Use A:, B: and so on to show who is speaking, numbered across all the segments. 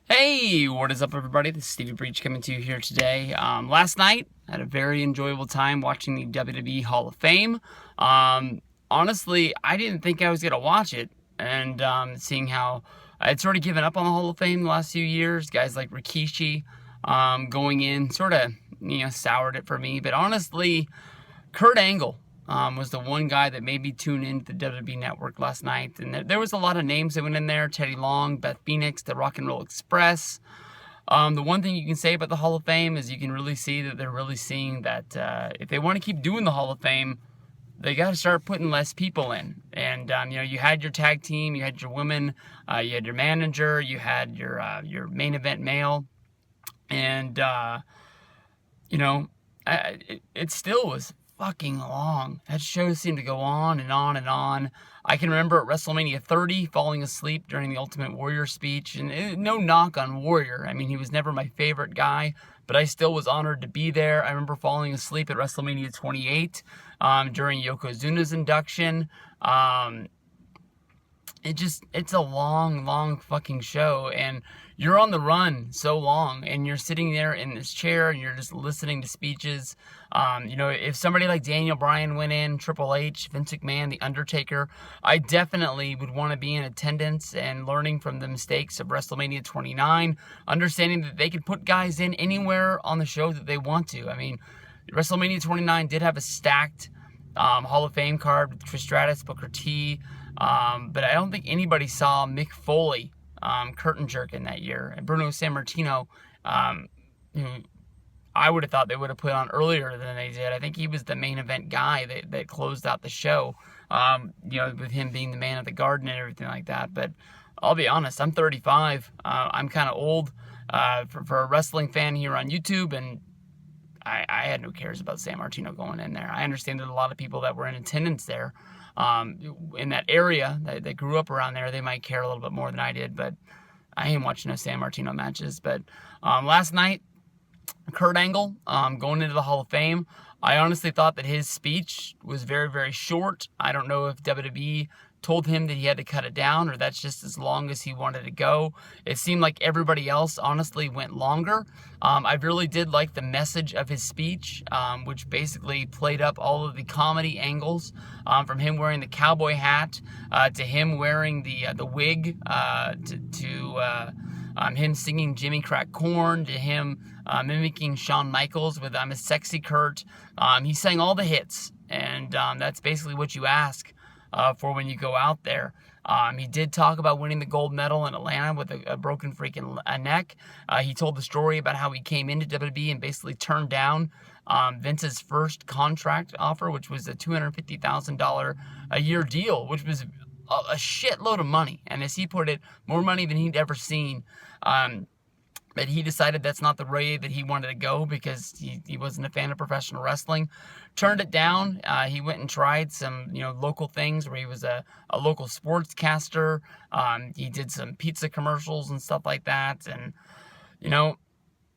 A: Hey, what is up, everybody? This is Stevie Breach coming to you here today. Last night, I had a very enjoyable time watching the WWE Hall of Fame. Honestly, I didn't think I was going to watch it, and seeing how I had sort of given up on the Hall of Fame the last few years, guys like Rikishi going in sort of, soured it for me. But honestly, Kurt Angle was the one guy that made me tune into the WWE Network last night. And there was a lot of names that went in there: Teddy Long, Beth Phoenix, the Rock and Roll Express. The one thing you can say about the Hall of Fame is you can really see that they're really seeing that if they want to keep doing the Hall of Fame, they got to start putting less people in. And you had your tag team, you had your women, you had your manager, you had your main event male, and it still was fucking long. That show seemed to go on and on and on. I can remember at WrestleMania 30 falling asleep during the Ultimate Warrior speech, and no knock on Warrior. I mean, he was never my favorite guy, but I still was honored to be there. I remember falling asleep at WrestleMania 28 during Yokozuna's induction. It's a long fucking show, and you're on the run so long, and you're sitting there in this chair and you're just listening to speeches. If somebody like Daniel Bryan went in, Triple H, Vince McMahon, The Undertaker, I definitely would want to be in attendance and learning from the mistakes of WrestleMania 29, understanding that they could put guys in anywhere on the show that they want to. I mean, WrestleMania 29 did have a stacked Hall of Fame card with Trish Stratus, Booker T, but I don't think anybody saw Mick Foley curtain jerking that year. And Bruno Sammartino, who I would have thought they would have put on earlier than they did. I think he was the main event guy that closed out the show, with him being the man of the garden and everything like that. But I'll be honest, I'm 35. I'm kind of old for a wrestling fan here on YouTube, and I had no cares about Sammartino going in there. I understand that a lot of people that were in attendance there in that area that grew up around there, they might care a little bit more than I did, but I ain't watching no Sammartino matches. But last night, Kurt Angle going into the Hall of Fame, I honestly thought that his speech was very, very short. I don't know if WWE told him that he had to cut it down, or that's just as long as he wanted to go. It seemed like everybody else honestly went longer. I really did like the message of his speech, which basically played up all of the comedy angles, from him wearing the cowboy hat to him wearing the wig, to him singing Jimmy Crack Corn, to him mimicking Shawn Michaels with I'm a Sexy Kurt. He sang all the hits, and that's basically what you ask for when you go out there. He did talk about winning the gold medal in Atlanta with a broken freaking neck. He told the story about how he came into WWE and basically turned down Vince's first contract offer, which was a $250,000 a year deal, which was a shitload of money. And as he put it, more money than he'd ever seen. But he decided that's not the way that he wanted to go because he wasn't a fan of professional wrestling. Turned it down. He went and tried some local things where he was a local sportscaster. He did some pizza commercials and stuff like that. And,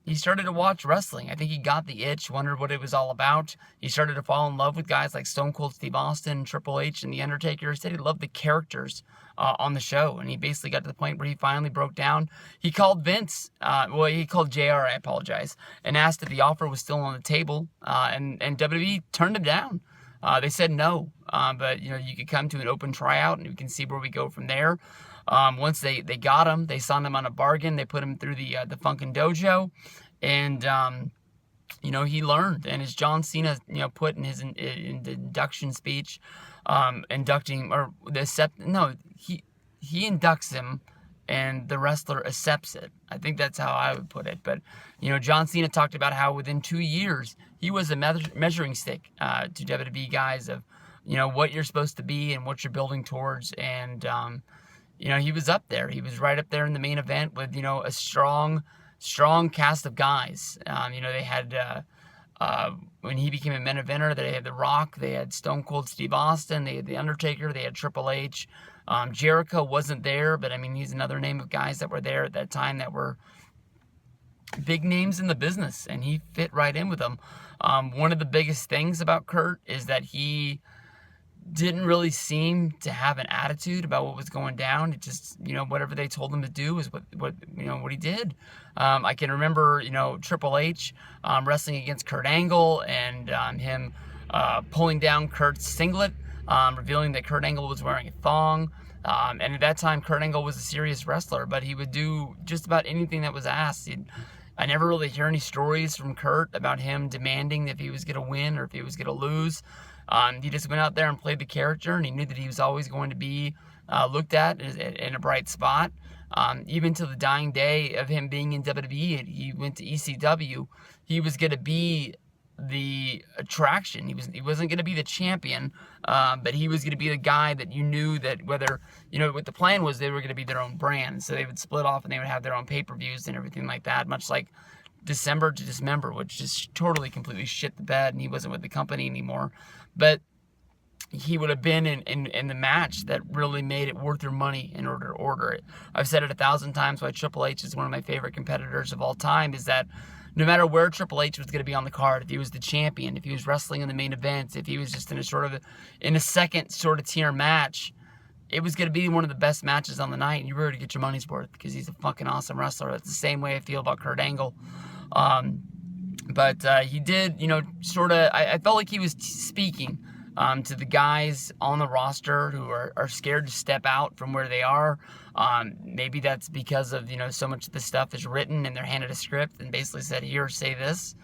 A: he started to watch wrestling. I think he got the itch, wondered what it was all about. He started to fall in love with guys like Stone Cold Steve Austin, Triple H, and The Undertaker. He said he loved the characters on the show, and he basically got to the point where he finally broke down. He called Vince, he called JR, I apologize, and asked if the offer was still on the table, and WWE turned him down. They said no, but you could come to an open tryout, and we can see where we go from there. Once they got him, they signed him on a bargain. They put him through the Funkin' Dojo, and he learned. And as John Cena put in his in the induction speech, he inducts him, and the wrestler accepts it. I think that's how I would put it. But John Cena talked about how within 2 years he was a measuring stick to WWE guys of what you're supposed to be and what you're building towards, and he was up there. He was right up there in the main event with, a strong cast of guys. They had, when he became a main eventer, they had The Rock, they had Stone Cold Steve Austin, they had The Undertaker, they had Triple H. Jericho wasn't there, but he's another name of guys that were there at that time that were big names in the business, and he fit right in with them. One of the biggest things about Kurt is that he didn't really seem to have an attitude about what was going down. It just, whatever they told him to do is what he did. I can remember, Triple H wrestling against Kurt Angle, and him pulling down Kurt's singlet, revealing that Kurt Angle was wearing a thong. And at that time, Kurt Angle was a serious wrestler, but he would do just about anything that was asked. I never really hear any stories from Kurt about him demanding if he was going to win or if he was going to lose. He just went out there and played the character, and he knew that he was always going to be looked at in a bright spot. Even to the dying day of him being in WWE, he went to ECW. He was going to be the attraction. He wasn't going to be the champion, but he was going to be the guy that you knew that whether, what the plan was, they were going to be their own brand. So they would split off and they would have their own pay-per-views and everything like that, much like December to Dismember, which just totally, completely shit the bed, and he wasn't with the company anymore. But he would have been in the match that really made it worth your money in order to order it. I've said it 1,000 times why Triple H is one of my favorite competitors of all time, is that no matter where Triple H was going to be on the card, if he was the champion, if he was wrestling in the main events, if he was just in a second sort of tier match, it was going to be one of the best matches on the night, and you were going to get your money's worth because he's a fucking awesome wrestler. That's the same way I feel about Kurt Angle. But he did, I felt like he was speaking to the guys on the roster who are scared to step out from where they are. Maybe that's because of, so much of the stuff is written and they're handed a script and basically said, here, say this.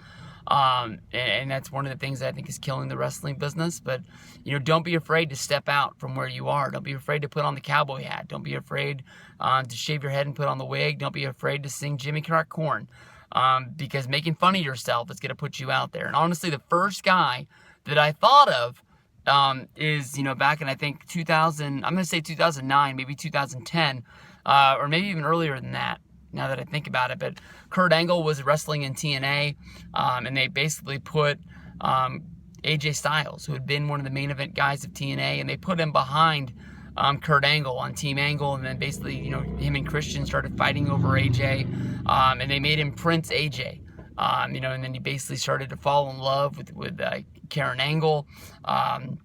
A: And that's one of the things that I think is killing the wrestling business. But, don't be afraid to step out from where you are. Don't be afraid to put on the cowboy hat. Don't be afraid to shave your head and put on the wig. Don't be afraid to sing Jimmy Crack Corn. Because making fun of yourself is going to put you out there. And honestly, the first guy that I thought of is, back in, I think, 2000, I'm going to say 2009, maybe 2010, or maybe even earlier than that, now that I think about it. But Kurt Angle was wrestling in TNA, and they basically put AJ Styles, who had been one of the main event guys of TNA, and they put him behind Kurt Angle on Team Angle, and then basically, him and Christian started fighting over AJ, and they made him Prince AJ. And then he basically started to fall in love with Karen Angle, and,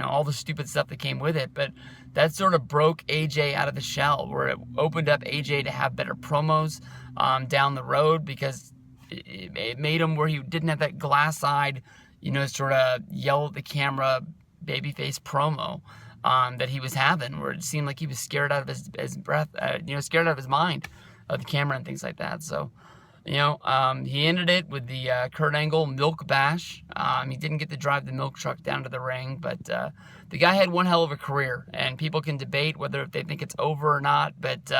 A: all the stupid stuff that came with it. But that sort of broke AJ out of the shell, where it opened up AJ to have better promos down the road, because it made him where he didn't have that glass-eyed, sort of yell at the camera babyface promo that he was having, where it seemed like he was scared out of his breath, scared out of his mind of the camera and things like that. So, he ended it with the Kurt Angle milk bash. He didn't get to drive the milk truck down to the ring, but the guy had one hell of a career, and people can debate whether they think it's over or not, but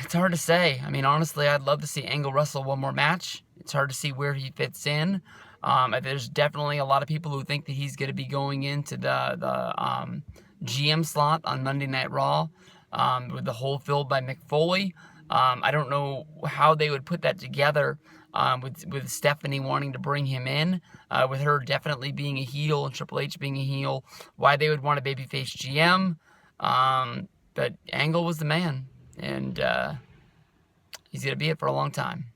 A: it's hard to say. I mean, honestly, I'd love to see Angle wrestle one more match. It's hard to see where he fits in. There's definitely a lot of people who think that he's going to be going into the GM slot on Monday Night Raw, with the hole filled by Mick Foley. I don't know how they would put that together with Stephanie wanting to bring him in, with her definitely being a heel and Triple H being a heel, why they would want a babyface GM. But Angle was the man, and he's going to be it for a long time.